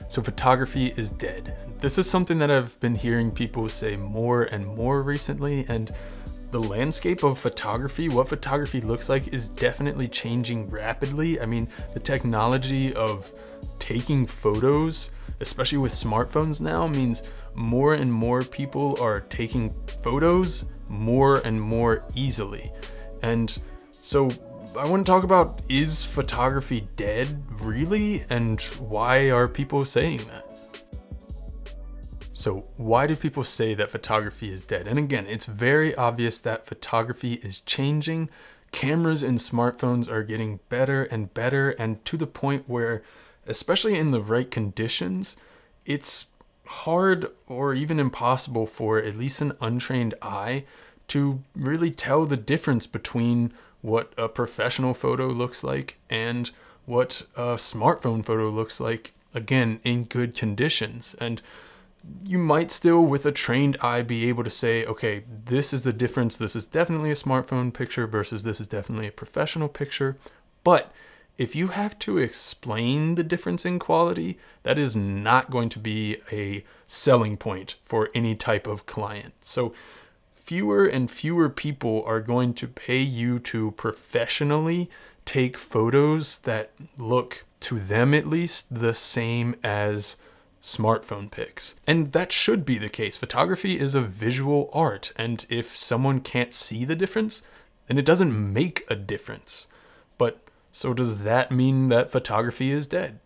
So photography is dead. This is something that I've been hearing people say more and more recently, and the landscape of photography, what photography looks like, is definitely changing rapidly. I mean, the technology of taking photos, especially with smartphones now, means more and more people are taking photos more and more easily. And so I want to talk about, is photography dead really? And why are people saying that? So why do people say that photography is dead? And again, it's very obvious that photography is changing. Cameras and smartphones are getting better and better, and to the point where, especially in the right conditions, it's hard or even impossible for at least an untrained eye to really tell the difference between what a professional photo looks like and what a smartphone photo looks like, again, in good conditions. And you might still, with a trained eye, be able to say, okay, this is the difference. This is definitely a smartphone picture versus this is definitely a professional picture. But if you have to explain the difference in quality, that is not going to be a selling point for any type of client. So fewer and fewer people are going to pay you to professionally take photos that look, to them at least, the same as smartphone pics. And that should be the case. Photography is a visual art, and if someone can't see the difference, then it doesn't make a difference. But so does that mean that photography is dead?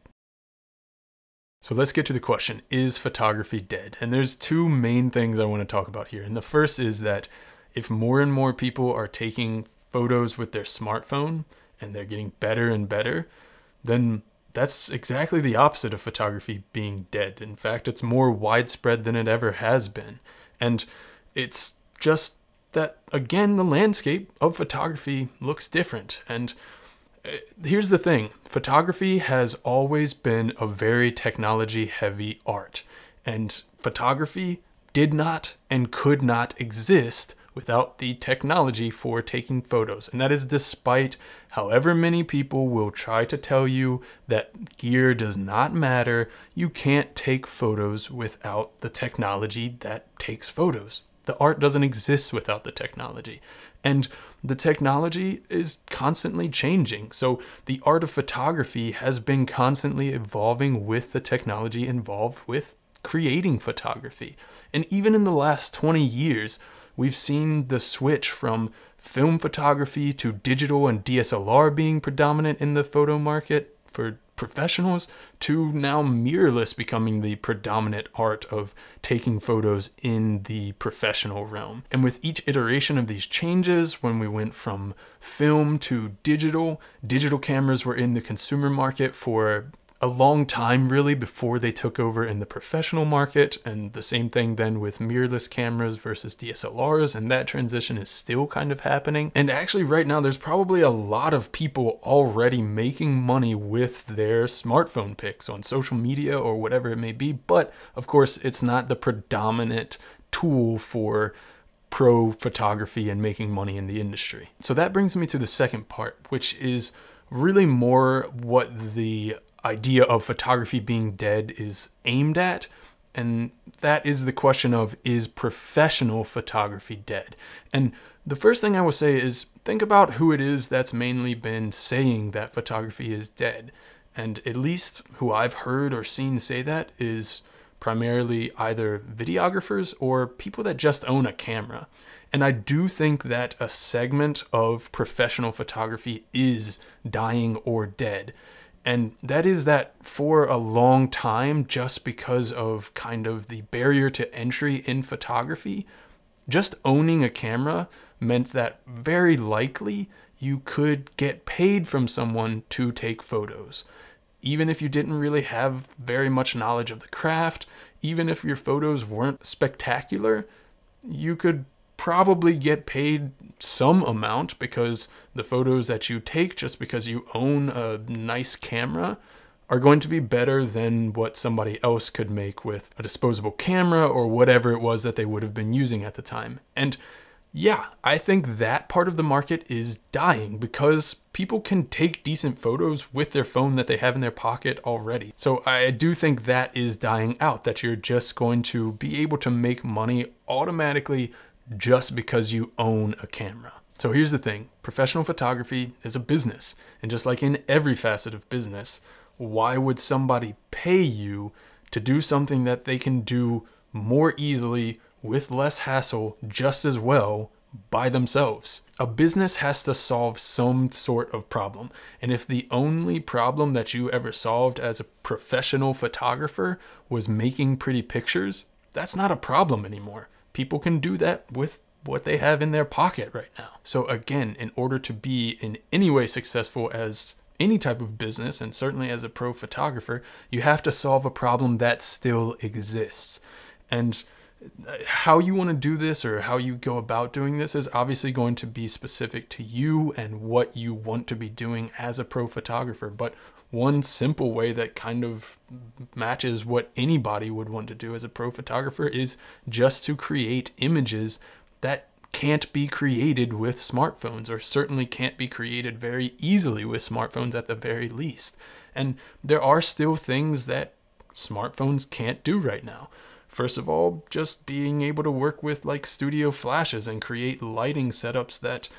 So let's get to the question, is photography dead? And there's two main things I want to talk about here. And the first is that if more and more people are taking photos with their smartphone and they're getting better and better, then that's exactly the opposite of photography being dead. In fact, it's more widespread than it ever has been. And it's just that, again, the landscape of photography looks different. And here's the thing, photography has always been a very technology-heavy art. And photography did not and could not exist without the technology for taking photos. And that is despite however many people will try to tell you that gear does not matter. You can't take photos without the technology that takes photos. The art doesn't exist without the technology. And the technology is constantly changing. So the art of photography has been constantly evolving with the technology involved with creating photography. And even in the last 20 years, we've seen the switch from film photography to digital and DSLR being predominant in the photo market for professionals, to now mirrorless becoming the predominant art of taking photos in the professional realm. And with each iteration of these changes, when we went from film to digital cameras were in the consumer market for a long time, really, before they took over in the professional market. And the same thing then with mirrorless cameras versus DSLRs, and that transition is still kind of happening. And actually right now there's probably a lot of people already making money with their smartphone pics on social media or whatever it may be, but of course it's not the predominant tool for pro photography and making money in the industry. So that brings me to the second part, which is really more what the idea of photography being dead is aimed at, and that is the question of, is professional photography dead? And the first thing I will say is, think about who it is that's mainly been saying that photography is dead. And at least who I've heard or seen say that is primarily either videographers or people that just own a camera. And I do think that a segment of professional photography is dying or dead. And that is that for a long time, just because of kind of the barrier to entry in photography, just owning a camera meant that very likely you could get paid from someone to take photos. Even if you didn't really have very much knowledge of the craft, even if your photos weren't spectacular, you could probably get paid some amount, because the photos that you take just because you own a nice camera are going to be better than what somebody else could make with a disposable camera or whatever it was that they would have been using at the time. And Yeah, I think that part of the market is dying because people can take decent photos with their phone that they have in their pocket already. So I do think that is dying out, that you're just going to be able to make money automatically just because you own a camera. So here's the thing, professional photography is a business. And just like in every facet of business, why would somebody pay you to do something that they can do more easily with less hassle just as well by themselves? A business has to solve some sort of problem. And if the only problem that you ever solved as a professional photographer was making pretty pictures, that's not a problem anymore. People can do that with what they have in their pocket right now. So again, in order to be in any way successful as any type of business, and certainly as a pro photographer, you have to solve a problem that still exists. And how you want to do this or how you go about doing this is obviously going to be specific to you and what you want to be doing as a pro photographer. But one simple way that kind of matches what anybody would want to do as a pro photographer is just to create images that can't be created with smartphones, or certainly can't be created very easily with smartphones at the very least. And there are still things that smartphones can't do right now. First of all, just being able to work with like studio flashes and create lighting setups that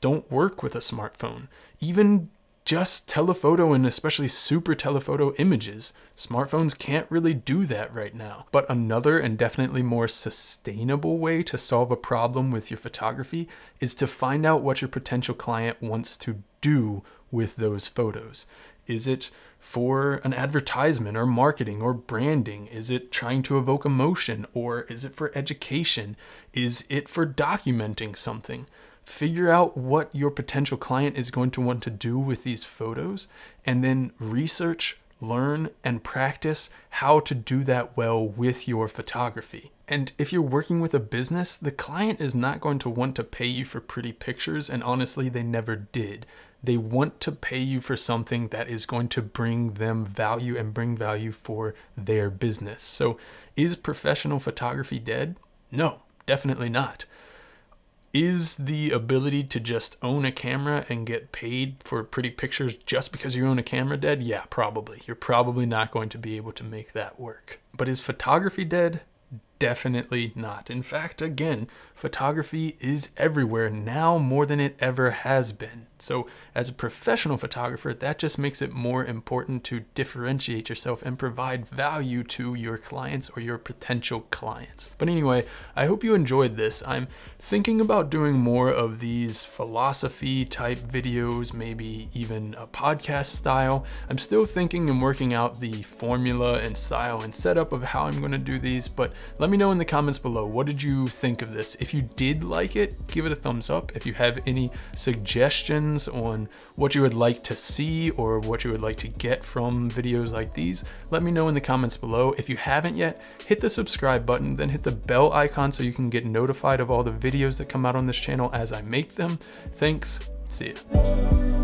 don't work with a smartphone. Even just telephoto, and especially super telephoto images. Smartphones can't really do that right now. But another and definitely more sustainable way to solve a problem with your photography is to find out what your potential client wants to do with those photos. Is it for an advertisement or marketing or branding? Is it trying to evoke emotion, or is it for education? Is it for documenting something? Figure out what your potential client is going to want to do with these photos, and then research, learn, and practice how to do that well with your photography. And if you're working with a business, the client is not going to want to pay you for pretty pictures, and honestly, they never did. They want to pay you for something that is going to bring them value and bring value for their business. So is professional photography dead? No, definitely not. Is the ability to just own a camera and get paid for pretty pictures just because you own a camera dead? Yeah, probably. You're probably not going to be able to make that work. But is photography dead? Definitely not. In fact, again, photography is everywhere now more than it ever has been. So as a professional photographer, that just makes it more important to differentiate yourself and provide value to your clients or your potential clients. But anyway, I hope you enjoyed this. I'm thinking about doing more of these philosophy type videos, maybe even a podcast style. I'm still thinking and working out the formula and style and setup of how I'm going to do these, but let me know in the comments below, what did you think of this? If you did like it, give it a thumbs up. If you have any suggestions on what you would like to see or what you would like to get from videos like these, let me know in the comments below. If you haven't yet, hit the subscribe button, then hit the bell icon so you can get notified of all the videos that come out on this channel as I make them. Thanks. See ya.